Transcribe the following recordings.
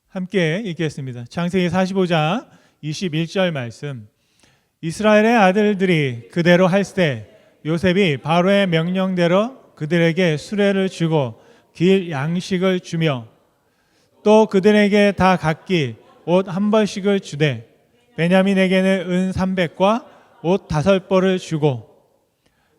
함께 읽겠습니다. 창세기 45장 21절 말씀. 이스라엘의 아들들이 그대로 할세 요셉이 바로의 명령대로 그들에게 수레를 주고 길 양식을 주며 또 그들에게 다 각기 옷 한 벌씩을 주되 베냐민에게는 은 300과 옷 5벌을 주고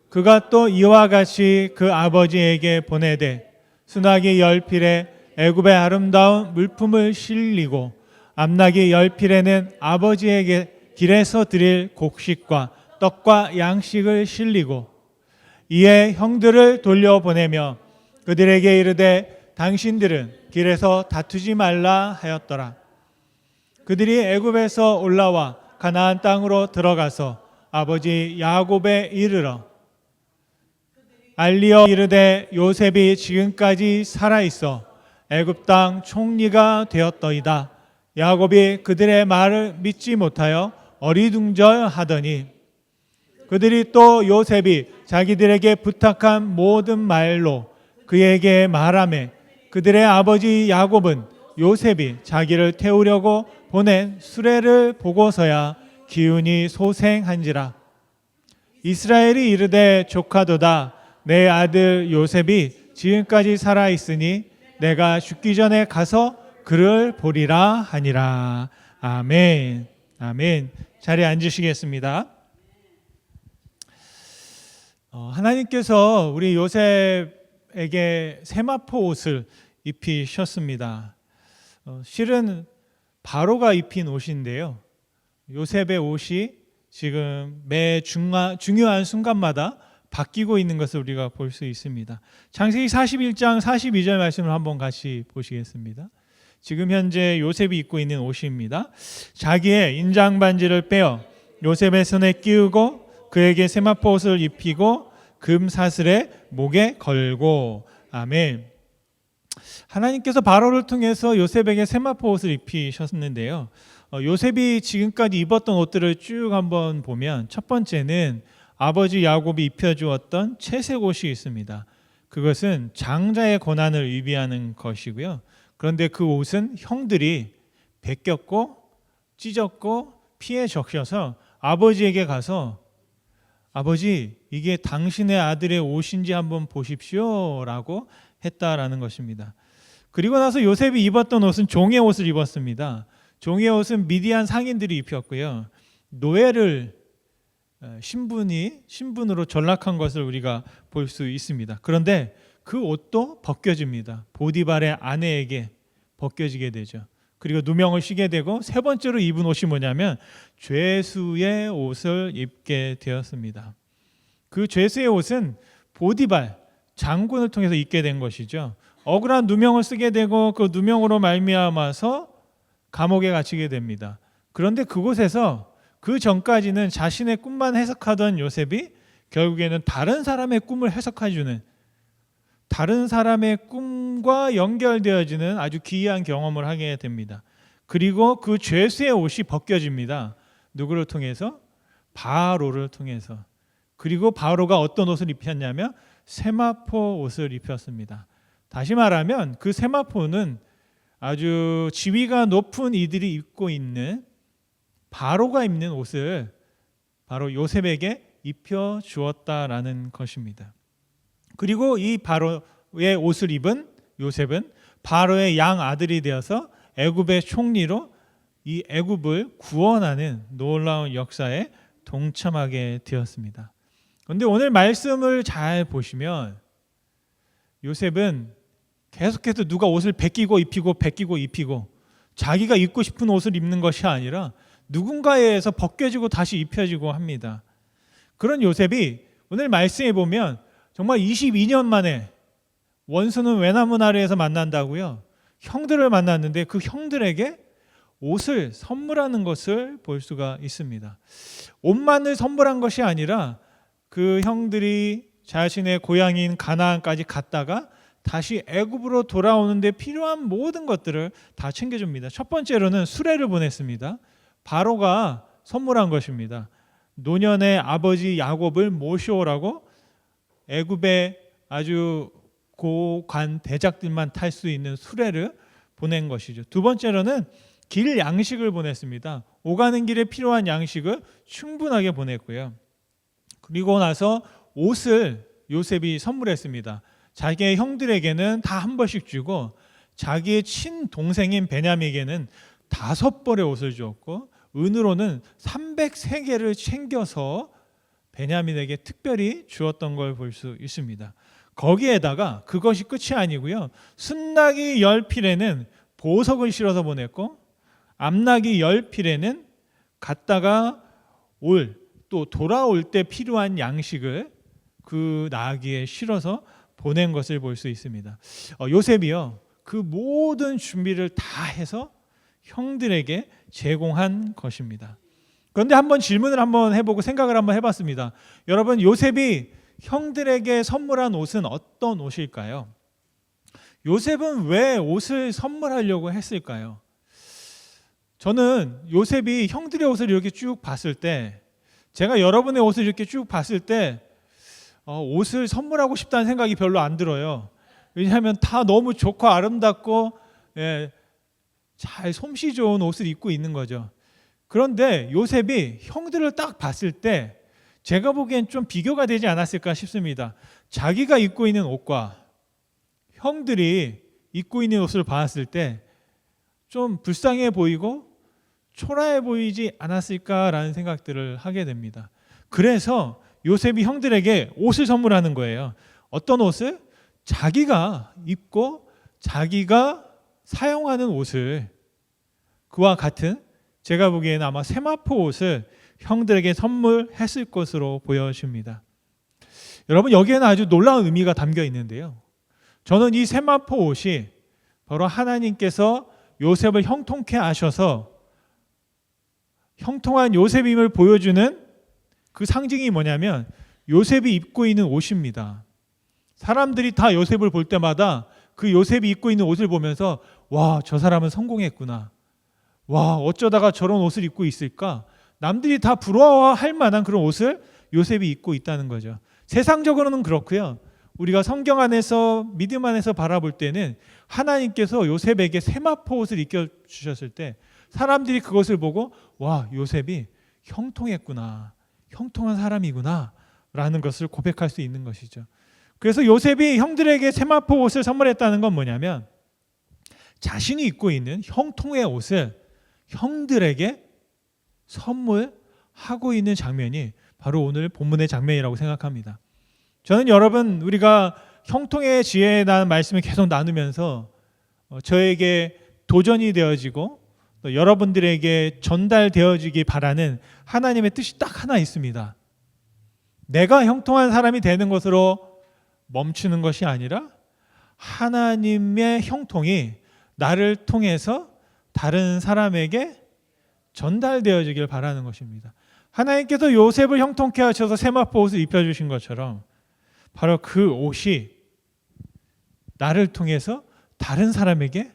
그가 또 이와 같이 그 아버지에게 보내되 순하기 10필에 애굽의 아름다운 물품을 실리고 암나기 10필에는 아버지에게 길에서 드릴 곡식과 떡과 양식을 실리고 이에 형들을 돌려보내며 그들에게 이르되 당신들은 길에서 다투지 말라 하였더라. 그들이 애굽에서 올라와 가나안 땅으로 들어가서 아버지 야곱에 이르러 알리어 이르되 요셉이 지금까지 살아있어 애굽 땅 총리가 되었더이다. 야곱이 그들의 말을 믿지 못하여 어리둥절하더니 그들이 또 요셉이 자기들에게 부탁한 모든 말로 그에게 말하매 그들의 아버지 야곱은 요셉이 자기를 태우려고 보낸 수레를 보고서야 기운이 소생한지라. 이스라엘이 이르되 조카도다. 내 아들 요셉이 지금까지 살아있으니 내가 죽기 전에 가서 그를 보리라 하니라. 아멘. 아멘. 자리에 앉으시겠습니다. 하나님께서 우리 요셉에게 세마포 옷을 입히셨습니다. 실은 바로가 입힌 옷인데요. 요셉의 옷이 지금 매 중요한 순간마다 바뀌고 있는 것을 우리가 볼 수 있습니다. 창세기 41장 42절 말씀을 한번 같이 보시겠습니다. 지금 현재 요셉이 입고 있는 옷입니다. 자기의 인장 반지를 빼어 요셉의 손에 끼우고 그에게 세마포 옷을 입히고 금 사슬에 목에 걸고. 아멘. 하나님께서 바로를 통해서 요셉에게 세마포 옷을 입히셨는데요. 요셉이 지금까지 입었던 옷들을 쭉 한번 보면 첫 번째는 아버지 야곱이 입혀주었던 채색 옷이 있습니다. 그것은 장자의 고난을 의미하는 것이고요. 그런데 그 옷은 형들이 베꼈고 찢었고 피해 적셔서 아버지에게 가서 아버지 이게 당신의 아들의 옷인지 한번 보십시오 라고 했다라는 것입니다. 그리고 나서 요셉이 입었던 옷은 종의 옷을 입었습니다. 종의 옷은 미디안 상인들이 입혔고요. 노예를 신분으로 전락한 것을 우리가 볼 수 있습니다. 그런데 그 옷도 벗겨집니다. 보디발의 아내에게 벗겨지게 되죠. 그리고 누명을 씌게 되고 세 번째로 입은 옷이 뭐냐면 죄수의 옷을 입게 되었습니다. 그 죄수의 옷은 보디발 장군을 통해서 입게 된 것이죠. 억울한 누명을 쓰게 되고 그 누명으로 말미암아서 감옥에 갇히게 됩니다. 그런데 그곳에서 그 전까지는 자신의 꿈만 해석하던 요셉이 결국에는 다른 사람의 꿈을 해석해주는, 다른 사람의 꿈과 연결되어지는 아주 기이한 경험을 하게 됩니다. 그리고 그 죄수의 옷이 벗겨집니다. 누구를 통해서? 바로를 통해서. 그리고 바로가 어떤 옷을 입혔냐면 세마포 옷을 입혔습니다. 다시 말하면 그 세마포는 아주 지위가 높은 이들이 입고 있는 바로가 입는 옷을 바로 요셉에게 입혀 주었다라는 것입니다. 그리고 이 바로의 옷을 입은 요셉은 바로의 양 아들이 되어서 애굽의 총리로 이 애굽을 구원하는 놀라운 역사에 동참하게 되었습니다. 그런데 오늘 말씀을 잘 보시면 요셉은 계속해서 누가 옷을 베끼고 입히고 자기가 입고 싶은 옷을 입는 것이 아니라 누군가에 의해서 벗겨지고 다시 입혀지고 합니다. 그런 요셉이 오늘 말씀에 보면 정말 22년 만에 원수는 외나무 아래에서 만난다고요. 형들을 만났는데 그 형들에게 옷을 선물하는 것을 볼 수가 있습니다. 옷만을 선물한 것이 아니라 그 형들이 자신의 고향인 가나안까지 갔다가 다시 애굽으로 돌아오는데 필요한 모든 것들을 다 챙겨줍니다. 첫 번째로는 수레를 보냈습니다. 바로가 선물한 것입니다. 노년의 아버지 야곱을 모셔오라고 애굽의 아주 고관 대작들만 탈 수 있는 수레를 보낸 것이죠. 두 번째로는 길 양식을 보냈습니다. 오가는 길에 필요한 양식을 충분하게 보냈고요. 그리고 나서 옷을 요셉이 선물했습니다. 자기의 형들에게는 다 한 벌씩 주고 자기의 친동생인 베냐민에게는 5벌의 옷을 주었고 은으로는 303개를 챙겨서 베냐민에게 특별히 주었던 걸 볼 수 있습니다. 거기에다가 그것이 끝이 아니고요. 순나기 10필에는 보석을 실어서 보냈고 암나기 10필에는 갔다가 또 돌아올 때 필요한 양식을 그 나귀에 실어서 보낸 것을 볼 수 있습니다. 요셉이요, 그 모든 준비를 다 해서 형들에게 제공한 것입니다. 그런데 한번 질문을 한번 해보고 생각을 한번 해봤습니다. 여러분, 요셉이 형들에게 선물한 옷은 어떤 옷일까요? 요셉은 왜 옷을 선물하려고 했을까요? 저는 요셉이 형들의 옷을 이렇게 쭉 봤을 때, 제가 여러분의 옷을 이렇게 쭉 봤을 때 옷을 선물하고 싶다는 생각이 별로 안 들어요. 왜냐하면 다 너무 좋고 아름답고 잘 솜씨 좋은 옷을 입고 있는 거죠. 그런데 요셉이 형들을 딱 봤을 때 제가 보기엔 좀 비교가 되지 않았을까 싶습니다. 자기가 입고 있는 옷과 형들이 입고 있는 옷을 봤을 때 좀 불쌍해 보이고 초라해 보이지 않았을까라는 생각들을 하게 됩니다. 그래서 요셉이 형들에게 옷을 선물하는 거예요. 어떤 옷을? 자기가 입고 자기가 사용하는 옷을, 그와 같은, 제가 보기에는 아마 세마포 옷을 형들에게 선물했을 것으로 보여집니다. 여러분, 여기에는 아주 놀라운 의미가 담겨 있는데요. 저는 이 세마포 옷이 바로 하나님께서 요셉을 형통케 하셔서 형통한 요셉임을 보여주는 그 상징이 뭐냐면 요셉이 입고 있는 옷입니다. 사람들이 다 요셉을 볼 때마다 그 요셉이 입고 있는 옷을 보면서 와, 저 사람은 성공했구나. 와, 어쩌다가 저런 옷을 입고 있을까? 남들이 다 부러워할 만한 그런 옷을 요셉이 입고 있다는 거죠. 세상적으로는 그렇고요. 우리가 성경 안에서, 믿음 안에서 바라볼 때는 하나님께서 요셉에게 세마포 옷을 입혀 주셨을 때 사람들이 그것을 보고 와, 요셉이 형통했구나, 형통한 사람이구나 라는 것을 고백할 수 있는 것이죠. 그래서 요셉이 형들에게 세마포 옷을 선물했다는 건 뭐냐면 자신이 입고 있는 형통의 옷을 형들에게 선물하고 있는 장면이 바로 오늘 본문의 장면이라고 생각합니다. 저는 여러분, 우리가 형통의 지혜에 대한 말씀을 계속 나누면서 저에게 도전이 되어지고 또 여러분들에게 전달되어지기 바라는 하나님의 뜻이 딱 하나 있습니다. 내가 형통한 사람이 되는 것으로 멈추는 것이 아니라 하나님의 형통이 나를 통해서 다른 사람에게 전달되어지길 바라는 것입니다. 하나님께서 요셉을 형통케 하셔서 세마포 옷을 입혀주신 것처럼 바로 그 옷이 나를 통해서 다른 사람에게,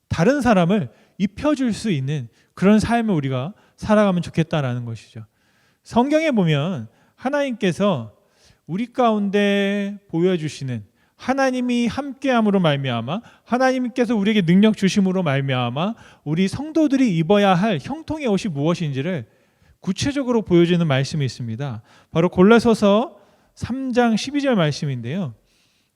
다른 사람을 입혀줄 수 있는 그런 삶을 우리가 살아가면 좋겠다라는 것이죠. 성경에 보면 하나님께서 우리 가운데 보여주시는, 하나님이 함께함으로 말미암아, 하나님께서 우리에게 능력 주심으로 말미암아 우리 성도들이 입어야 할 형통의 옷이 무엇인지를 구체적으로 보여주는 말씀이 있습니다. 바로 골로새서 3장 12절 말씀인데요.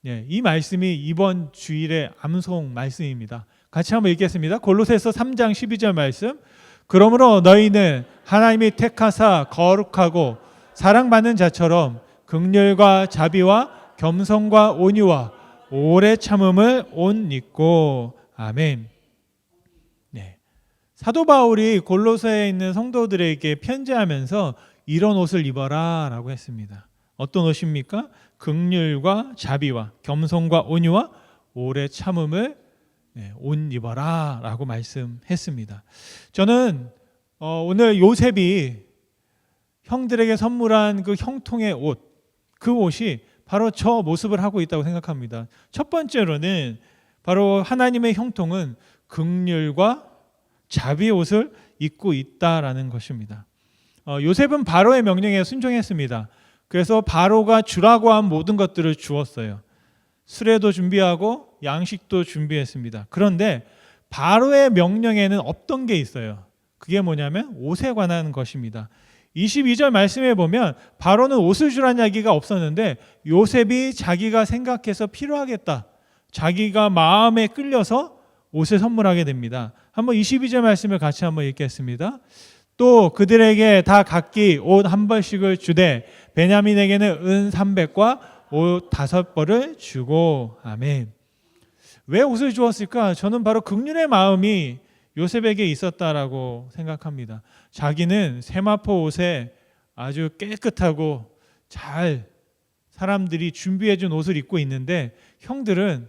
이 말씀이 이번 주일의 암송 말씀입니다. 같이 한번 읽겠습니다. 골로새서 3장 12절 말씀. 그러므로 너희는 하나님이 택하사 거룩하고 사랑받는 자처럼 긍휼과 자비와 겸손과 온유와 오래 참음을 옷 입고. 아멘. 사도 바울이 골로새에 있는 성도들에게 편지하면서 이런 옷을 입어라 라고 했습니다. 어떤 옷입니까? 긍휼과 자비와 겸손과 온유와 오래 참음을 옷 입어라 라고 말씀했습니다. 저는 오늘 요셉이 형들에게 선물한 그 형통의 옷, 그 옷이 바로 저 모습을 하고 있다고 생각합니다. 첫 번째로는 바로 하나님의 형통은 긍휼과 자비의 옷을 입고 있다라는 것입니다. 요셉은 바로의 명령에 순종했습니다. 그래서 바로가 주라고 한 모든 것들을 주었어요. 수레도 준비하고 양식도 준비했습니다. 그런데 바로의 명령에는 없던 게 있어요. 그게 뭐냐면 옷에 관한 것입니다. 22절 말씀에 보면 바로는 옷을 주라는 이야기가 없었는데 요셉이 자기가 생각해서 필요하겠다, 자기가 마음에 끌려서 옷을 선물하게 됩니다. 한번 22절 말씀을 같이 한번 읽겠습니다. 또 그들에게 다 각기 옷 한 벌씩을 주되 베냐민에게는 은 300과 옷 5벌을 주고. 아멘. 왜 옷을 주었을까? 저는 바로 긍휼의 마음이 요셉에게 있었다라고 생각합니다. 자기는 세마포 옷에 아주 깨끗하고 잘 사람들이 준비해 준 옷을 입고 있는데 형들은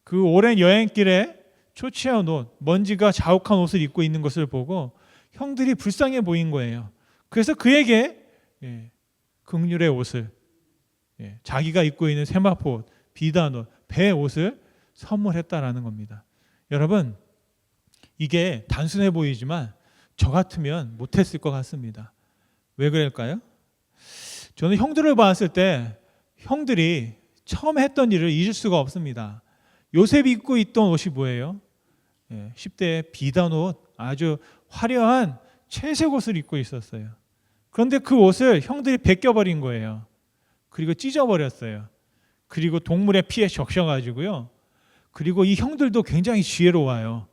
그 오랜 여행길에 초췌한 옷, 먼지가 자욱한 옷을 입고 있는 것을 보고 형들이 불쌍해 보인 거예요. 그래서 그에게 긍휼의 옷을, 자기가 입고 있는 세마포 옷, 비단 옷, 배 옷을 선물했다라는 겁니다. 여러분, 이게 단순해 보이지만 저 같으면 못했을 것 같습니다. 왜 그럴까요? 저는 형들을 봤을 때 형들이 처음 했던 일을 잊을 수가 없습니다. 요셉이 입고 있던 옷이 뭐예요? 10대 비단 옷, 아주 화려한 채색 옷을 입고 있었어요. 그런데 그 옷을 형들이 벗겨버린 거예요. 그리고 찢어버렸어요. 그리고 동물의 피에 적셔가지고요. 그리고 이 형들도 굉장히 지혜로워요.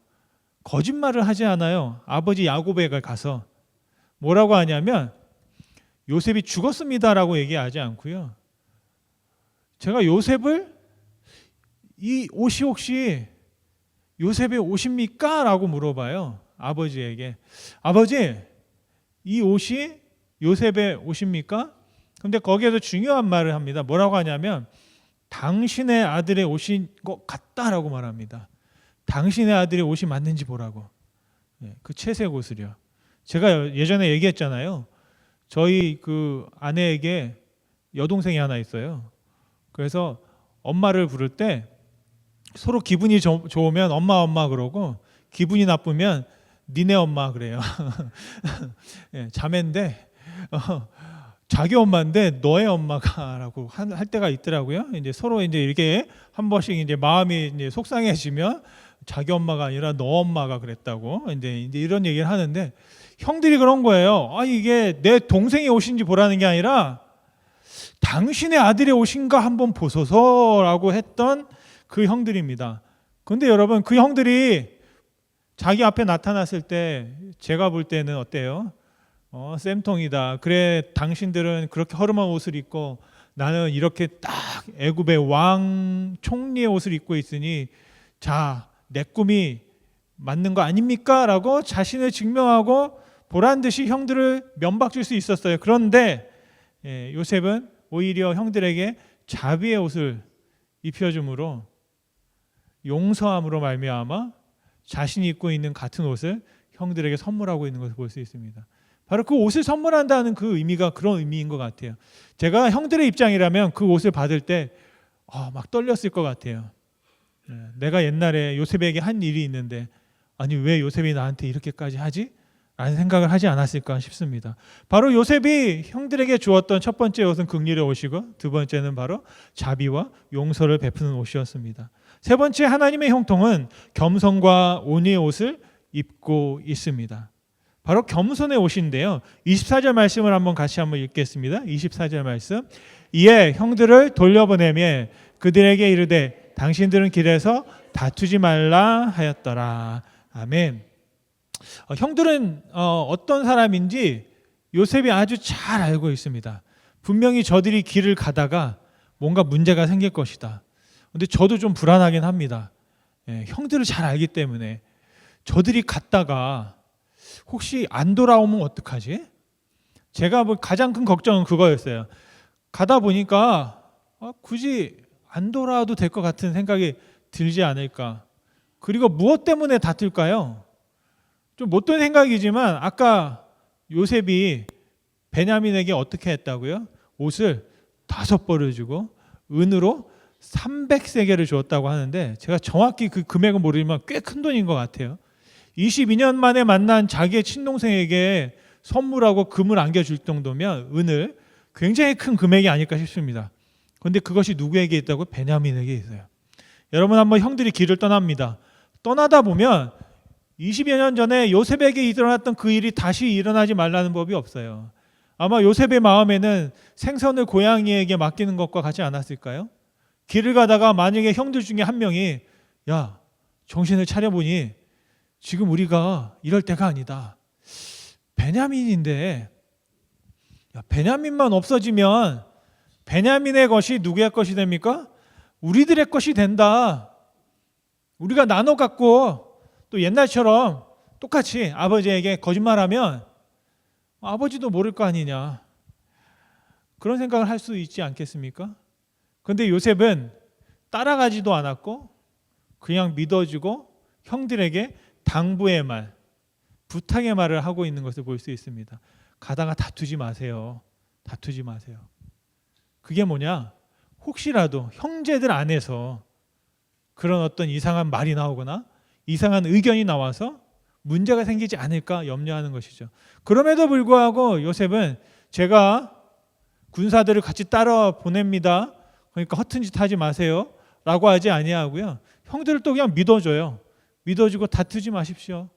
거짓말을 하지 않아요. 아버지 야곱에게 가서 뭐라고 하냐면 요셉이 죽었습니다라고 얘기하지 않고요. 제가 요셉을, 이 옷이 혹시 요셉의 옷입니까? 라고 물어봐요. 아버지에게. 아버지, 이 옷이 요셉의 옷입니까? 근데 거기에서 중요한 말을 합니다. 뭐라고 하냐면 당신의 아들의 옷인 것 같다라고 말합니다. 당신의 아들의 옷이 맞는지 보라고. 그 채색 옷을요. 제가 예전에 얘기했잖아요. 저희 그 아내에게 여동생이 하나 있어요. 그래서 엄마를 부를 때 서로 기분이 좋으면 엄마 그러고 기분이 나쁘면 니네 엄마 그래요. 자매인데 자기 엄마인데 너의 엄마가라고 할 때가 있더라고요. 이제 서로 이제 이렇게 한 번씩 이제 마음이 이제 속상해지면 자기 엄마가 아니라 너 엄마가 그랬다고 이제 이런 얘기를 하는데 형들이 그런 거예요. 아, 이게 내 동생의 옷인지 보라는 게 아니라 당신의 아들의 옷인가 한번 보소서라고 했던 그 형들입니다. 그런데 여러분, 그 형들이 자기 앞에 나타났을 때 제가 볼 때는 어때요? 쌤통이다. 그래, 당신들은 그렇게 허름한 옷을 입고 나는 이렇게 딱 애굽의 왕 총리의 옷을 입고 있으니 자, 내 꿈이 맞는 거 아닙니까? 라고 자신을 증명하고 보란 듯이 형들을 면박줄 수 있었어요. 그런데 요셉은 오히려 형들에게 자비의 옷을 입혀줌으로 용서함으로 말미암아 자신이 입고 있는 같은 옷을 형들에게 선물하고 있는 것을 볼 수 있습니다. 바로 그 옷을 선물한다는 그 의미가 그런 의미인 것 같아요. 제가 형들의 입장이라면 그 옷을 받을 때 막 떨렸을 것 같아요. 내가 옛날에 요셉에게 한 일이 있는데 아니 왜 요셉이 나한테 이렇게까지 하지? 라는 생각을 하지 않았을까 싶습니다. 바로 요셉이 형들에게 주었던 첫 번째 옷은 긍휼의 옷이고 두 번째는 바로 자비와 용서를 베푸는 옷이었습니다. 세 번째 하나님의 형통은 겸손과 온유의 옷을 입고 있습니다. 바로 겸손의 옷인데요. 24절 말씀을 같이 한번 읽겠습니다. 24절 말씀. 이에 형들을 돌려보내며 그들에게 이르되 당신들은 길에서 다투지 말라 하였더라. 아멘. 형들은 어떤 사람인지 요셉이 아주 잘 알고 있습니다. 분명히 저들이 길을 가다가 뭔가 문제가 생길 것이다. 근데 저도 좀 불안하긴 합니다. 형들을 잘 알기 때문에 저들이 갔다가 혹시 안 돌아오면 어떡하지? 제가 가장 큰 걱정은 그거였어요. 가다 보니까 굳이 안 돌아와도 될 것 같은 생각이 들지 않을까. 그리고 무엇 때문에 다툴까요? 좀 못된 생각이지만 아까 요셉이 베냐민에게 어떻게 했다고요? 옷을 5벌을 주고 은으로 300세겔을 주었다고 하는데 제가 정확히 그 금액은 모르지만 꽤 큰 돈인 것 같아요. 22년 만에 만난 자기의 친동생에게 선물하고 금을 안겨줄 정도면 은을 굉장히 큰 금액이 아닐까 싶습니다. 그런데 그것이 누구에게 있다고? 베냐민에게 있어요. 여러분 한번 형들이 길을 떠납니다. 떠나다 보면 20여 년 전에 요셉에게 일어났던 그 일이 다시 일어나지 말라는 법이 없어요. 아마 요셉의 마음에는 생선을 고양이에게 맡기는 것과 같지 않았을까요? 길을 가다가 만약에 형들 중에 한 명이 야, 정신을 차려보니 지금 우리가 이럴 때가 아니다. 베냐민인데 베냐민만 없어지면 베냐민의 것이 누구의 것이 됩니까? 우리들의 것이 된다. 우리가 나눠 갖고 또 옛날처럼 똑같이 아버지에게 거짓말하면 아버지도 모를 거 아니냐. 그런 생각을 할 수 있지 않겠습니까? 그런데 요셉은 따라가지도 않았고 그냥 믿어주고 형들에게 당부의 말, 부탁의 말을 하고 있는 것을 볼 수 있습니다. 가다가 다투지 마세요. 다투지 마세요. 그게 뭐냐? 혹시라도 형제들 안에서 그런 어떤 이상한 말이 나오거나 이상한 의견이 나와서 문제가 생기지 않을까 염려하는 것이죠. 그럼에도 불구하고 요셉은 제가 군사들을 같이 따라 보냅니다. 그러니까 허튼 짓 하지 마세요. 라고 하지 아니하고요. 형들을 또 그냥 믿어줘요. 믿어주고 다투지 마십시오.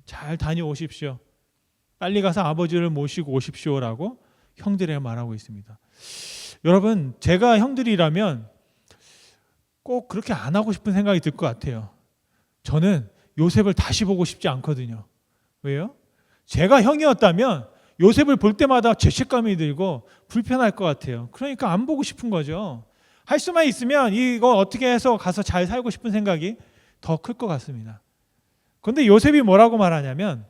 잘 다녀오십시오. 빨리 가서 아버지를 모시고 오십시오라고 형들에게 말하고 있습니다. 여러분, 제가 형들이라면 꼭 그렇게 안 하고 싶은 생각이 들 것 같아요. 저는 요셉을 다시 보고 싶지 않거든요. 왜요? 제가 형이었다면 요셉을 볼 때마다 죄책감이 들고 불편할 것 같아요. 그러니까 안 보고 싶은 거죠. 할 수만 있으면 이거 어떻게 해서 가서 잘 살고 싶은 생각이 더 클 것 같습니다. 그런데 요셉이 뭐라고 말하냐면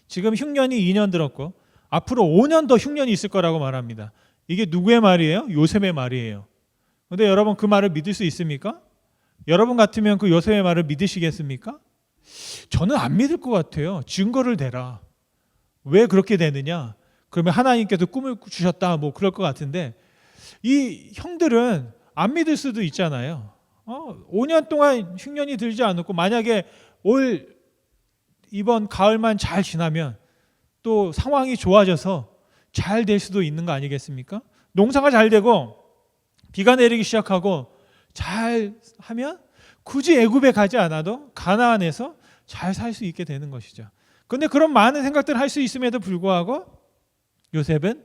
지금 흉년이 2년 들었고 앞으로 5년 더 흉년이 있을 거라고 말합니다. 이게 누구의 말이에요? 요셉의 말이에요. 그런데 여러분 그 말을 믿을 수 있습니까? 여러분 같으면 그 요셉의 말을 믿으시겠습니까? 저는 안 믿을 것 같아요. 증거를 대라. 왜 그렇게 되느냐? 그러면 하나님께서 꿈을 주셨다 뭐 그럴 것 같은데 이 형들은 안 믿을 수도 있잖아요. 5년 동안 흉년이 들지 않았고 만약에 올 이번 가을만 잘 지나면 또 상황이 좋아져서 잘 될 수도 있는 거 아니겠습니까? 농사가 잘 되고 비가 내리기 시작하고 잘 하면 굳이 애굽에 가지 않아도 가나안에서 잘 살 수 있게 되는 것이죠. 그런데 그런 많은 생각들을 할 수 있음에도 불구하고 요셉은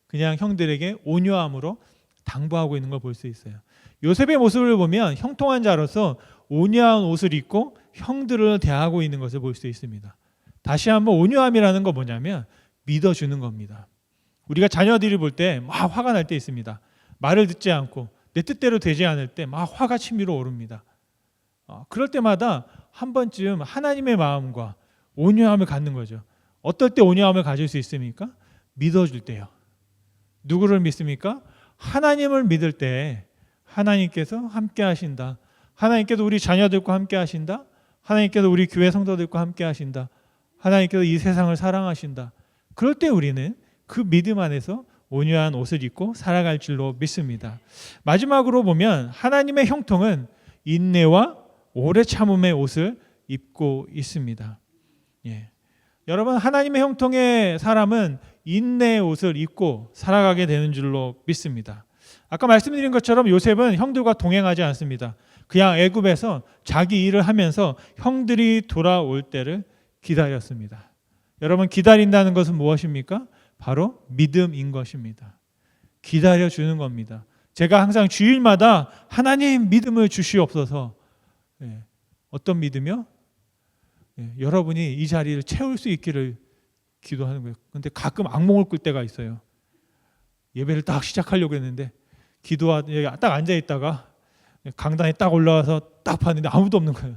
그냥 형들에게 온유함으로 당부하고 있는 걸 볼 수 있어요. 요셉의 모습을 보면 형통한 자로서 온유한 옷을 입고 형들을 대하고 있는 것을 볼 수 있습니다. 다시 한번 온유함이라는 건 뭐냐면 믿어주는 겁니다. 우리가 자녀들이 볼 때 막 화가 날 때 있습니다. 말을 듣지 않고 내 뜻대로 되지 않을 때 막 화가 치밀어 오릅니다. 그럴 때마다 한 번쯤 하나님의 마음과 온유함을 갖는 거죠. 어떨 때 온유함을 가질 수 있습니까? 믿어줄 때요. 누구를 믿습니까? 하나님을 믿을 때 하나님께서 함께 하신다. 하나님께서 우리 자녀들과 함께 하신다. 하나님께서 우리 교회 성도들과 함께 하신다. 하나님께서 이 세상을 사랑하신다. 그럴 때 우리는 그 믿음 안에서 온유한 옷을 입고 살아갈 줄로 믿습니다. 마지막으로 보면 하나님의 형통은 인내와 오래 참음의 옷을 입고 있습니다. 여러분 하나님의 형통의 사람은 인내의 옷을 입고 살아가게 되는 줄로 믿습니다. 아까 말씀드린 것처럼 요셉은 형들과 동행하지 않습니다. 그냥 애굽에서 자기 일을 하면서 형들이 돌아올 때를 기다렸습니다. 여러분 기다린다는 것은 무엇입니까? 바로 믿음인 것입니다. 기다려주는 겁니다. 제가 항상 주일마다 하나님 믿음을 주시옵소서. 어떤 믿음이요? 여러분이 이 자리를 채울 수 있기를 기도하는 거예요. 그런데 가끔 악몽을 꿀 때가 있어요. 예배를 딱 시작하려고 했는데 딱 앉아 있다가 강단에 딱 올라와서 딱 봤는데 아무도 없는 거예요.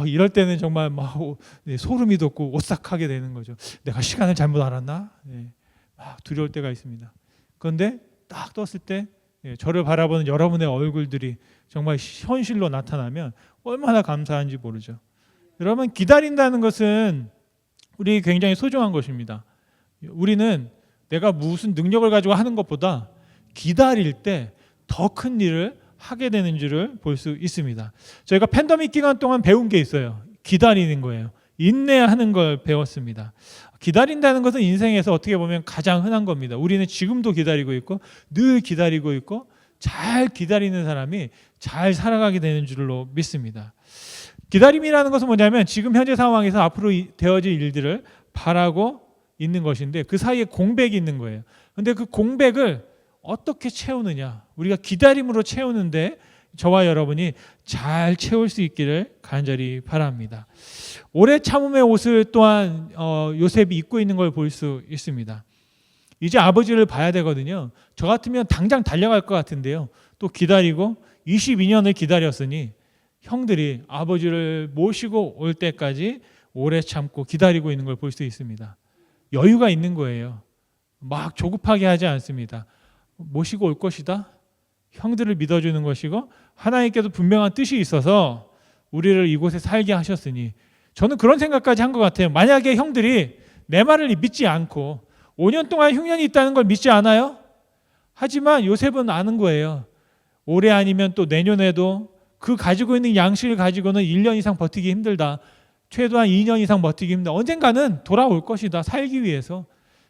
이럴 때는 정말 막 소름이 돋고 오싹하게 되는 거죠. 내가 시간을 잘못 알았나? 막 두려울 때가 있습니다. 그런데 딱 떴을 때 저를 바라보는 여러분의 얼굴들이 정말 현실로 나타나면 얼마나 감사한지 모르죠. 여러분 기다린다는 것은 우리 굉장히 소중한 것입니다. 우리는 내가 무슨 능력을 가지고 하는 것보다 기다릴 때 더 큰 일을 하게 되는 줄을 볼 수 있습니다. 저희가 팬데믹 기간 동안 배운 게 있어요. 기다리는 거예요. 인내하는 걸 배웠습니다. 기다린다는 것은 인생에서 어떻게 보면 가장 흔한 겁니다. 우리는 지금도 기다리고 있고 늘 기다리고 있고 잘 기다리는 사람이 잘 살아가게 되는 줄로 믿습니다. 기다림이라는 것은 뭐냐면 지금 현재 상황에서 앞으로 되어질 일들을 바라고 있는 것인데 그 사이에 공백이 있는 거예요. 근데 그 공백을 어떻게 채우느냐, 우리가 기다림으로 채우는데 저와 여러분이 잘 채울 수 있기를 간절히 바랍니다. 오래 참음의 옷을 또한 요셉이 입고 있는 걸 볼 수 있습니다. 이제 아버지를 봐야 되거든요. 저 같으면 당장 달려갈 것 같은데요. 또 기다리고 22년을 기다렸으니 형들이 아버지를 모시고 올 때까지 오래 참고 기다리고 있는 걸 볼 수 있습니다. 여유가 있는 거예요. 막 조급하게 하지 않습니다. 모시고 올 것이다. 형들을 믿어주는 것이고 하나님께도 분명한 뜻이 있어서 우리를 이곳에 살게 하셨으니 저는 그런 생각까지 한 것 같아요. 만약에 형들이 내 말을 믿지 않고 5년 동안 흉년이 있다는 걸 믿지 않아요? 하지만 요셉은 아는 거예요. 올해 아니면 또 내년에도 그 가지고 있는 양식을 가지고는 1년 이상 버티기 힘들다. 최소한 2년 이상 버티기 힘들다. 언젠가는 돌아올 것이다. 살기 위해서.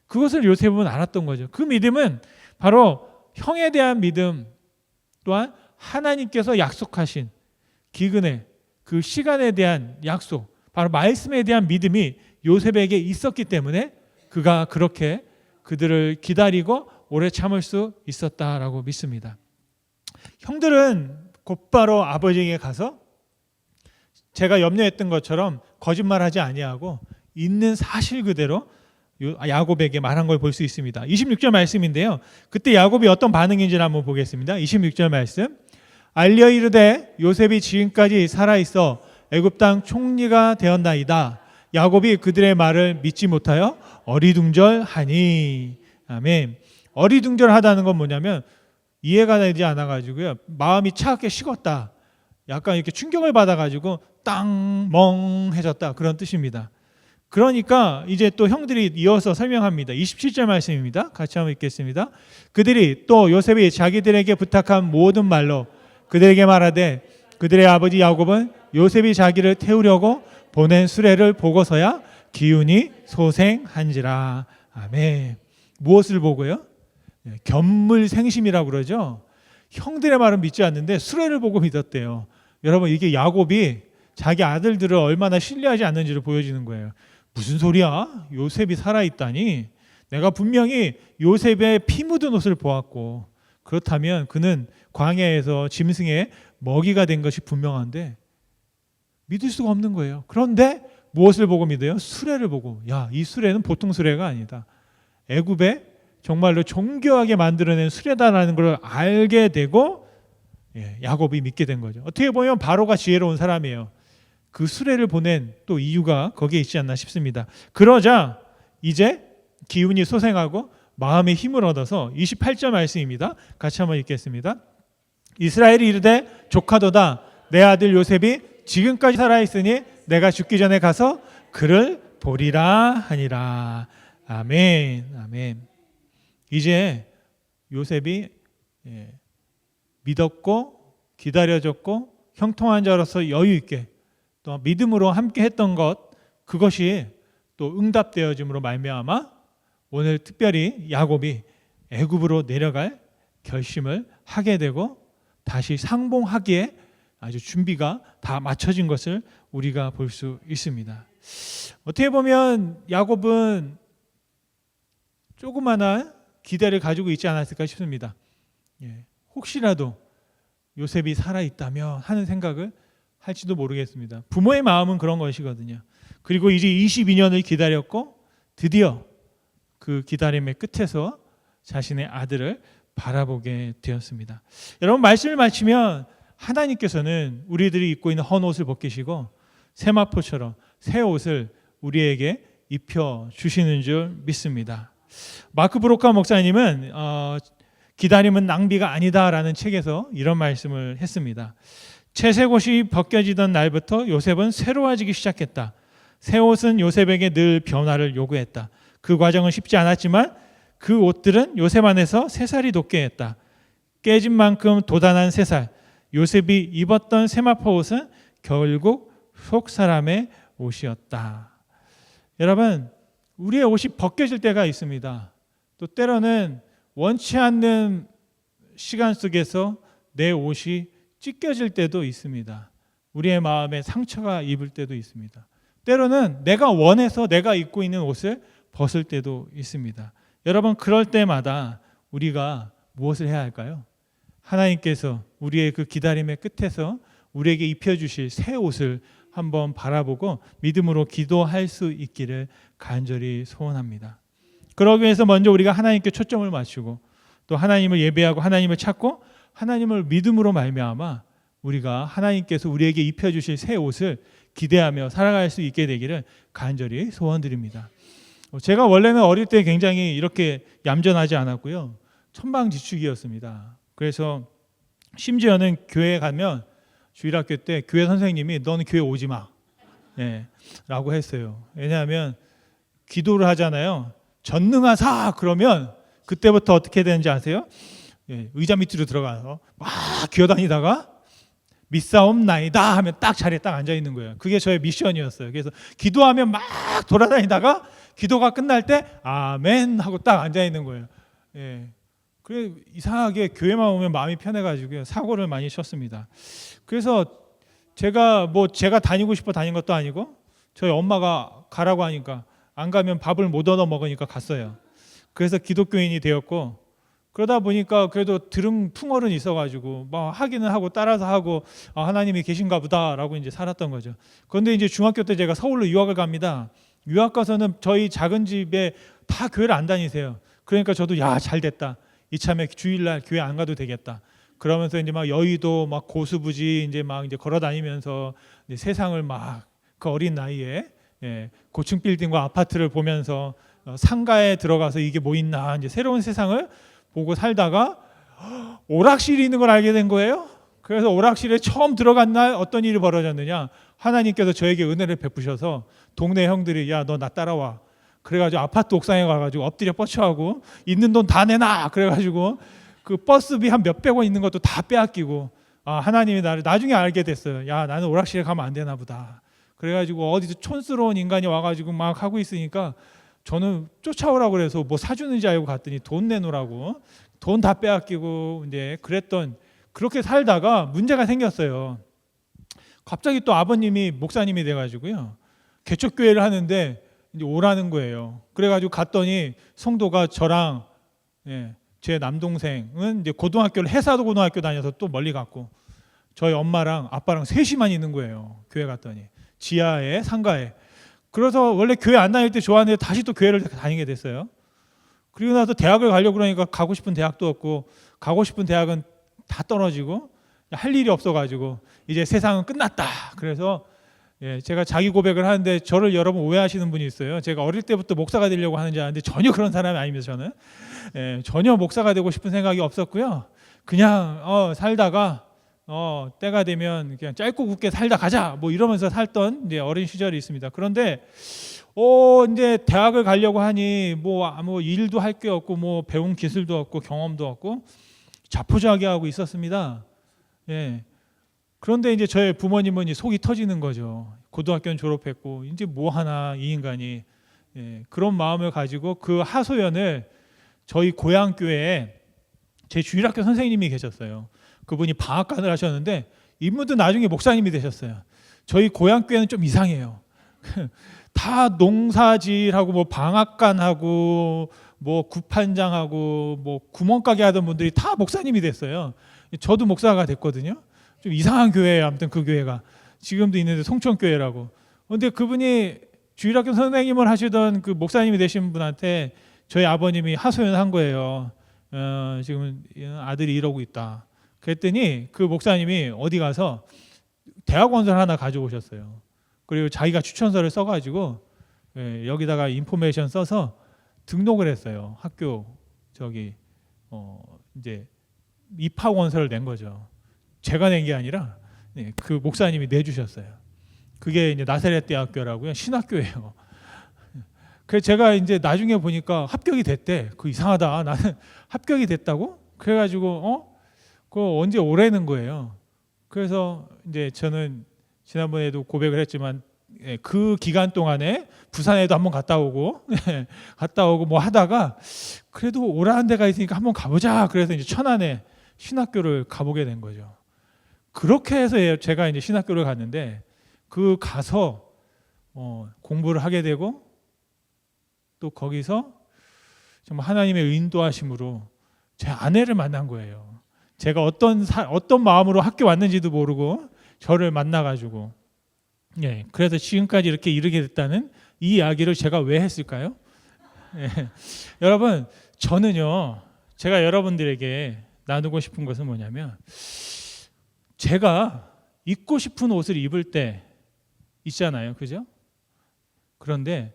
그것을 요셉은 알았던 거죠. 그 믿음은 바로 형에 대한 믿음 또한 하나님께서 약속하신 기근의 그 시간에 대한 약속, 바로 말씀에 대한 믿음이 요셉에게 있었기 때문에 그가 그렇게 그들을 기다리고 오래 참을 수 있었다라고 믿습니다. 형들은 곧바로 아버지에게 가서 제가 염려했던 것처럼 거짓말하지 아니하고 있는 사실 그대로 야곱에게 말한 걸 볼 수 있습니다. 26절 말씀인데요. 그때 야곱이 어떤 반응인지를 한번 보겠습니다. 26절 말씀. 알려 이르되 요셉이 지금까지 살아있어 애굽 땅 총리가 되었나이다. 야곱이 그들의 말을 믿지 못하여 어리둥절하니. 아멘. 어리둥절하다는 건 뭐냐면 이해가 되지 않아가지고요. 마음이 차갑게 식었다. 약간 이렇게 충격을 받아가지고 땅 멍해졌다. 그런 뜻입니다. 그러니까 이제 또 형들이 이어서 설명합니다. 27절 말씀입니다. 같이 한번 읽겠습니다. 그들이 또 요셉이 자기들에게 부탁한 모든 말로 그들에게 말하되 그들의 아버지 야곱은 요셉이 자기를 태우려고 보낸 수레를 보고서야 기운이 소생한지라. 아멘. 무엇을 보고요? 견물생심이라고 그러죠. 형들의 말은 믿지 않는데 수레를 보고 믿었대요. 여러분 이게 야곱이 자기 아들들을 얼마나 신뢰하지 않는지를 보여주는 거예요. 무슨 소리야? 요셉이 살아있다니. 내가 분명히 요셉의 피 묻은 옷을 보았고 그렇다면 그는 광야에서 짐승의 먹이가 된 것이 분명한데 믿을 수가 없는 거예요. 그런데 무엇을 보고 믿어요? 수레를 보고. 야, 이 수레는 보통 수레가 아니다. 애굽에 정말로 정교하게 만들어낸 수레다라는 걸 알게 되고 야곱이 믿게 된 거죠. 어떻게 보면 바로가 지혜로운 사람이에요. 그 수레를 보낸 또 이유가 거기에 있지 않나 싶습니다. 그러자 이제 기운이 소생하고 마음의 힘을 얻어서 28절 말씀입니다. 같이 한번 읽겠습니다. 이스라엘이 이르되 조카도다. 내 아들 요셉이 지금까지 살아있으니 내가 죽기 전에 가서 그를 보리라 하니라. 아멘. 아멘. 이제 요셉이 믿었고 기다려졌고 형통한 자로서 여유 있게 또 믿음으로 함께 했던 것, 그것이 또 응답되어짐으로 말미암아 오늘 특별히 야곱이 애굽으로 내려갈 결심을 하게 되고 다시 상봉하기에 아주 준비가 다 맞춰진 것을 우리가 볼 수 있습니다. 어떻게 보면 야곱은 조그마한 기대를 가지고 있지 않았을까 싶습니다. 혹시라도 요셉이 살아있다면 하는 생각을 할지도 모르겠습니다. 부모의 마음은 그런 것이거든요. 그리고 이제 22년을 기다렸고 드디어 그 기다림의 끝에서 자신의 아들을 바라보게 되었습니다. 여러분 말씀을 마치면 하나님께서는 우리들이 입고 있는 헌 옷을 벗기시고 세마포처럼 새 옷을 우리에게 입혀 주시는 줄 믿습니다. 마크 브로카 목사님은 기다림은 낭비가 아니다라는 책에서 이런 말씀을 했습니다. 채색 옷이 벗겨지던 날부터 요셉은 새로워지기 시작했다. 새 옷은 요셉에게 늘 변화를 요구했다. 그 과정은 쉽지 않았지만 그 옷들은 요셉 안에서 새살이 돋게 했다. 깨진 만큼 돋아난 새살. 요셉이 입었던 세마포 옷은 결국 속 사람의 옷이었다. 여러분, 우리의 옷이 벗겨질 때가 있습니다. 또 때로는 원치 않는 시간 속에서 내 옷이 찢겨질 때도 있습니다. 우리의 마음에 상처가 입을 때도 있습니다. 때로는 내가 원해서 내가 입고 있는 옷을 벗을 때도 있습니다. 여러분, 그럴 때마다 우리가 무엇을 해야 할까요? 하나님께서 우리의 그 기다림의 끝에서 우리에게 입혀주실 새 옷을 한번 바라보고 믿음으로 기도할 수 있기를 간절히 소원합니다. 그러기 위해서 먼저 우리가 하나님께 초점을 맞추고 또 하나님을 예배하고 하나님을 찾고 하나님을 믿음으로 말미암아 우리가 하나님께서 우리에게 입혀주실 새 옷을 기대하며 살아갈 수 있게 되기를 간절히 소원드립니다. 제가 원래는 어릴 때 굉장히 이렇게 얌전하지 않았고요. 천방지축이었습니다. 그래서 심지어는 교회에 가면 주일학교 때 교회 선생님이 너는 교회 오지 마 라고 했어요. 왜냐하면 기도를 하잖아요. 전능하사 그러면 그때부터 어떻게 되는지 아세요? 의자 밑으로 들어가서 막 기어다니다가 믿사옵나이다 하면 딱 자리에 딱 앉아 있는 거예요. 그게 저의 미션이었어요. 그래서 기도하면 막 돌아다니다가 기도가 끝날 때 아멘 하고 딱 앉아 있는 거예요. 그래 이상하게 교회만 오면 마음이 편해가지고 사고를 많이 쳤습니다. 그래서 제가 다니고 싶어 다닌 것도 아니고 저희 엄마가 가라고 하니까 안 가면 밥을 못 얻어 먹으니까 갔어요. 그래서 기독교인이 되었고 그러다 보니까 그래도 들은 풍어는 있어가지고 막 하기는 하고 따라서 하고 하나님이 계신가 보다라고 이제 살았던 거죠. 그런데 이제 중학교 때 제가 서울로 유학을 갑니다. 유학 가서는 저희 작은 집에 다 교회를 안 다니세요. 그러니까 저도 잘 됐다. 이참에 주일날 교회 안 가도 되겠다. 그러면서 이제 막 여의도 막 고수부지 이제 걸어 다니면서 세상을 막 그 어린 나이에 고층 빌딩과 아파트를 보면서 상가에 들어가서 이게 뭐 있나 이제 새로운 세상을 보고 살다가 오락실이 있는 걸 알게 된 거예요. 그래서 오락실에 처음 들어간 날 어떤 일이 벌어졌느냐? 하나님께서 저에게 은혜를 베푸셔서 동네 형들이 야, 너 나 따라와. 그래가지고 아파트 옥상에 가가지고 엎드려 뻗쳐하고 있는 돈 다 내놔. 그래가지고 그 버스비 한 몇백 원 있는 것도 다 빼앗기고 하나님이 나를 나중에 알게 됐어요. 야, 나는 오락실에 가면 안 되나 보다. 그래가지고 어디서 촌스러운 인간이 와가지고 막 하고 있으니까 저는 쫓아오라고 그래서 뭐 사주는지 알고 갔더니 돈 내놓으라고 돈 다 빼앗기고 이제 그렇게 살다가 문제가 생겼어요. 갑자기 또 아버님이 목사님이 돼가지고요. 개척교회를 하는데 이제 오라는 거예요. 그래가지고 갔더니 성도가 저랑 제 남동생은 이제 고등학교를 해사도 고등학교 다녀서 또 멀리 갔고 저희 엄마랑 아빠랑 셋이만 있는 거예요. 교회 갔더니 지하에 상가에. 그래서 원래 교회 안 다닐 때 좋아하는데 다시 또 교회를 다니게 됐어요. 그리고 나서 대학을 가려고 그러니까 가고 싶은 대학도 없고 가고 싶은 대학은 다 떨어지고 할 일이 없어가지고 이제 세상은 끝났다. 그래서 제가 자기 고백을 하는데 저를 여러분 오해하시는 분이 있어요. 제가 어릴 때부터 목사가 되려고 하는 줄 알았는데 전혀 그런 사람이 아닙니다. 저는 전혀 목사가 되고 싶은 생각이 없었고요. 그냥 살다가 때가 되면 그냥 짧고 굵게 살다 가자 뭐 이러면서 살던 이제 어린 시절이 있습니다. 그런데 이제 대학을 가려고 하니 뭐 일도 할 게 없고 뭐 배운 기술도 없고 경험도 없고 자포자기하고 있었습니다. 그런데 이제 저의 부모님은 속이 터지는 거죠. 고등학교는 졸업했고 이제 뭐 하나 이 인간이 그런 마음을 가지고 그 하소연을 저희 고향 교회에 제 주일학교 선생님이 계셨어요. 그분이 방학간을 하셨는데 이분도 나중에 목사님이 되셨어요. 저희 고향 교회는 좀 이상해요. 다 농사질하고 뭐 방학간하고 뭐 구판장하고 뭐 구멍가게 하던 분들이 다 목사님이 됐어요. 저도 목사가 됐거든요. 좀 이상한 교회예요. 아무튼 그 교회가 지금도 있는데 송천교회라고. 그런데 그분이 주일학교 선생님을 하시던 그 목사님이 되신 분한테 저희 아버님이 하소연한 거예요. 지금 아들이 이러고 있다. 그랬더니 그 목사님이 어디 가서 대학원서를 하나 가져오셨어요. 그리고 자기가 추천서를 써가지고 여기다가 인포메이션 써서 등록을 했어요. 학교 이제 입학원서를 낸 거죠. 제가 낸 게 아니라 그 목사님이 내주셨어요. 그게 이제 나사렛 대학교라고요. 신학교예요. 그래서 제가 이제 나중에 보니까 합격이 됐대. 그 이상하다. 나는 합격이 됐다고? 그래가지고 그거 언제 오래는 거예요. 그래서 이제 저는 지난번에도 고백을 했지만 그 기간 동안에 부산에도 한번 갔다 오고 뭐 하다가 그래도 오라는 데가 있으니까 한번 가보자. 그래서 이제 천안에 신학교를 가보게 된 거죠. 그렇게 해서 제가 이제 신학교를 갔는데 그 가서 공부를 하게 되고 또 거기서 정말 하나님의 인도하심으로 제 아내를 만난 거예요. 제가 어떤 마음으로 학교 왔는지도 모르고 저를 만나가지고 예, 그래서 지금까지 이렇게 이르게 됐다는 이 이야기를 제가 왜 했을까요? 예, 여러분 저는요 제가 여러분들에게 나누고 싶은 것은 뭐냐면 제가 입고 싶은 옷을 입을 때 있잖아요, 그죠? 그런데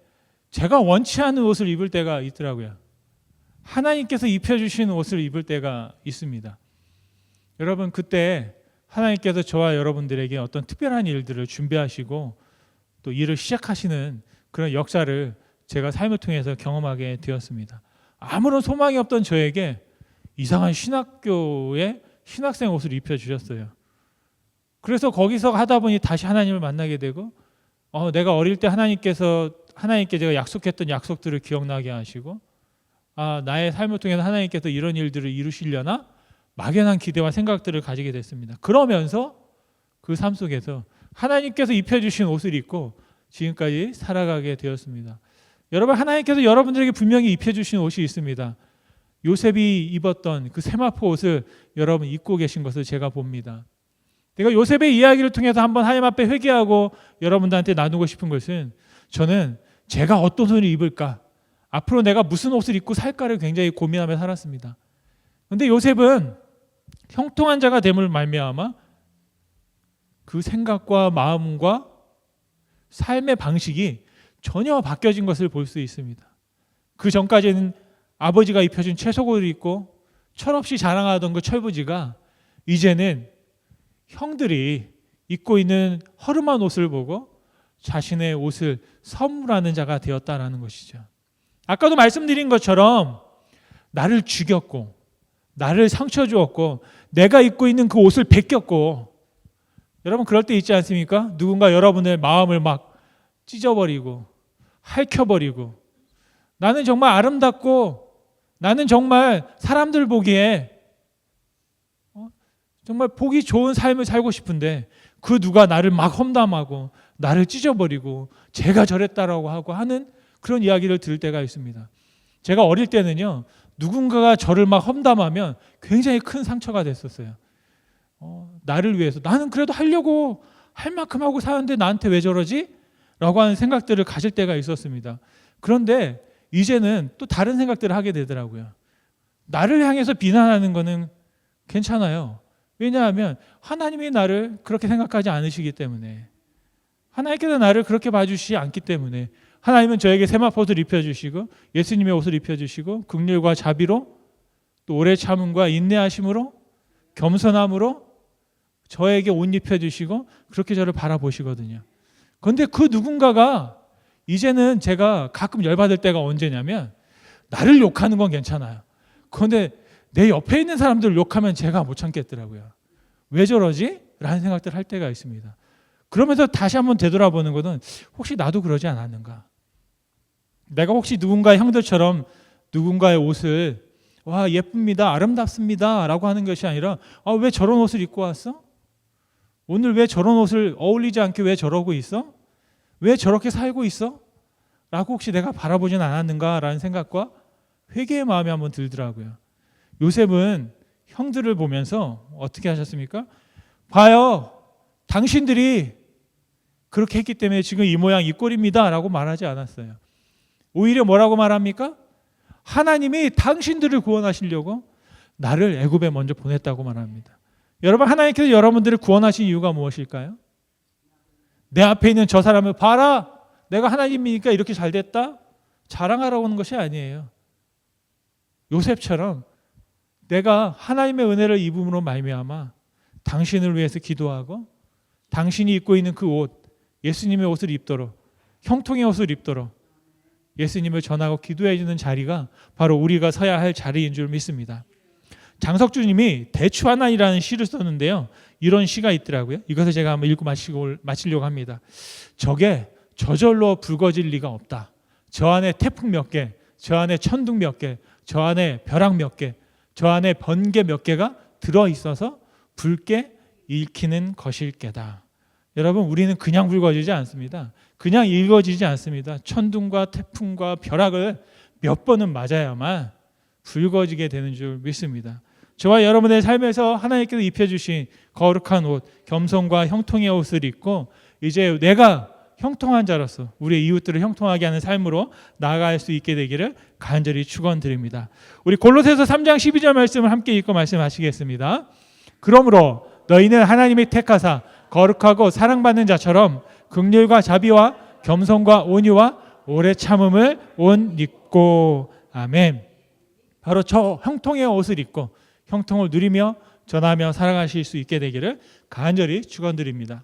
제가 원치 않는 옷을 입을 때가 있더라고요. 하나님께서 입혀주신 옷을 입을 때가 있습니다. 여러분 그때 하나님께서 저와 여러분들에게 어떤 특별한 일들을 준비하시고 또 일을 시작하시는 그런 역사를 제가 삶을 통해서 경험하게 되었습니다. 아무런 소망이 없던 저에게 이상한 신학교에 신학생 옷을 입혀주셨어요. 그래서 거기서 하다 보니 다시 하나님을 만나게 되고 내가 어릴 때 하나님께 제가 약속했던 약속들을 기억나게 하시고 나의 삶을 통해서 하나님께서 이런 일들을 이루시려나 막연한 기대와 생각들을 가지게 됐습니다. 그러면서 그 삶 속에서 하나님께서 입혀주신 옷을 입고 지금까지 살아가게 되었습니다. 여러분 하나님께서 여러분들에게 분명히 입혀주신 옷이 있습니다. 요셉이 입었던 그 세마포 옷을 여러분 입고 계신 것을 제가 봅니다. 내가 요셉의 이야기를 통해서 한번 하나님 앞에 회개하고 여러분들한테 나누고 싶은 것은 저는 제가 어떤 옷을 입을까 앞으로 내가 무슨 옷을 입고 살까를 굉장히 고민하며 살았습니다. 그런데 요셉은 형통한 자가 됨을 말미암아 그 생각과 마음과 삶의 방식이 전혀 바뀌어진 것을 볼 수 있습니다. 그 전까지는 아버지가 입혀준 채속옷을 입고 철없이 자랑하던 그 철부지가 이제는 형들이 입고 있는 허름한 옷을 보고 자신의 옷을 선물하는 자가 되었다라는 것이죠. 아까도 말씀드린 것처럼 나를 죽였고 나를 상처 주었고 내가 입고 있는 그 옷을 벗겼고 여러분 그럴 때 있지 않습니까? 누군가 여러분의 마음을 막 찢어버리고 핥혀버리고 나는 정말 아름답고 나는 정말 사람들 보기에 정말 보기 좋은 삶을 살고 싶은데 그 누가 나를 막 험담하고 나를 찢어버리고 제가 저랬다라고 하고 하는 그런 이야기를 들을 때가 있습니다. 제가 어릴 때는요 누군가가 저를 막 험담하면 굉장히 큰 상처가 됐었어요. 나를 위해서 나는 그래도 하려고 할 만큼 하고 사는데 나한테 왜 저러지? 라고 하는 생각들을 가질 때가 있었습니다. 그런데 이제는 또 다른 생각들을 하게 되더라고요. 나를 향해서 비난하는 거는 괜찮아요. 왜냐하면 하나님이 나를 그렇게 생각하지 않으시기 때문에 하나님께서 나를 그렇게 봐주시지 않기 때문에 하나님은 저에게 세마포옷을 입혀주시고 예수님의 옷을 입혀주시고 긍휼과 자비로 또 오래 참음과 인내하심으로 겸손함으로 저에게 옷 입혀주시고 그렇게 저를 바라보시거든요. 그런데 그 누군가가 이제는 제가 가끔 열받을 때가 언제냐면 나를 욕하는 건 괜찮아요. 그런데 내 옆에 있는 사람들을 욕하면 제가 못 참겠더라고요. 왜 저러지? 라는 생각들을 할 때가 있습니다. 그러면서 다시 한번 되돌아보는 것은 혹시 나도 그러지 않았는가? 내가 혹시 누군가의 형들처럼 누군가의 옷을 와 예쁩니다, 아름답습니다 라고 하는 것이 아니라 왜 저런 옷을 입고 왔어? 오늘 왜 저런 옷을 어울리지 않게 왜 저러고 있어? 왜 저렇게 살고 있어? 라고 혹시 내가 바라보진 않았는가 라는 생각과 회개의 마음이 한번 들더라고요. 요셉은 형들을 보면서 어떻게 하셨습니까? 봐요, 당신들이 그렇게 했기 때문에 지금 이 모양 이 꼴입니다 라고 말하지 않았어요. 오히려 뭐라고 말합니까? 하나님이 당신들을 구원하시려고 나를 애굽에 먼저 보냈다고 말합니다. 여러분 하나님께서 여러분들을 구원하신 이유가 무엇일까요? 내 앞에 있는 저 사람을 봐라, 내가 하나님이니까 이렇게 잘 됐다 자랑하라고 하는 것이 아니에요. 요셉처럼 내가 하나님의 은혜를 입음으로 말미암아 당신을 위해서 기도하고 당신이 입고 있는 그 옷, 예수님의 옷을 입도록, 형통의 옷을 입도록 예수님을 전하고 기도해 주는 자리가 바로 우리가 서야 할 자리인 줄 믿습니다. 장석주님이 대추하나이라는 시를 썼는데요. 이런 시가 있더라고요. 이것을 제가 한번 읽고 마치려고 합니다. 저게 저절로 붉어질 리가 없다. 저 안에 태풍 몇 개, 저 안에 천둥 몇 개, 저 안에 벼락 몇 개, 저 안에 번개 몇 개가 들어 있어서 붉게 읽히는 것일게다. 여러분, 우리는 그냥 붉어지지 않습니다. 그냥 읽어지지 않습니다. 천둥과 태풍과 벼락을 몇 번은 맞아야만 붉어지게 되는 줄 믿습니다. 저와 여러분의 삶에서 하나님께서 입혀주신 거룩한 옷, 겸손과 형통의 옷을 입고 이제 내가 형통한 자로서 우리의 이웃들을 형통하게 하는 삶으로 나아갈 수 있게 되기를 간절히 축원드립니다. 우리 골로새서 3장 12절 말씀을 함께 읽고 말씀하시겠습니다. 그러므로 너희는 하나님이 택하사 거룩하고 사랑받는 자처럼 긍휼과 자비와 겸손과 온유와 오래 참음을 옷 입고. 아멘. 바로 저 형통의 옷을 입고 형통을 누리며 전하며 살아가실 수 있게 되기를 간절히 축원드립니다.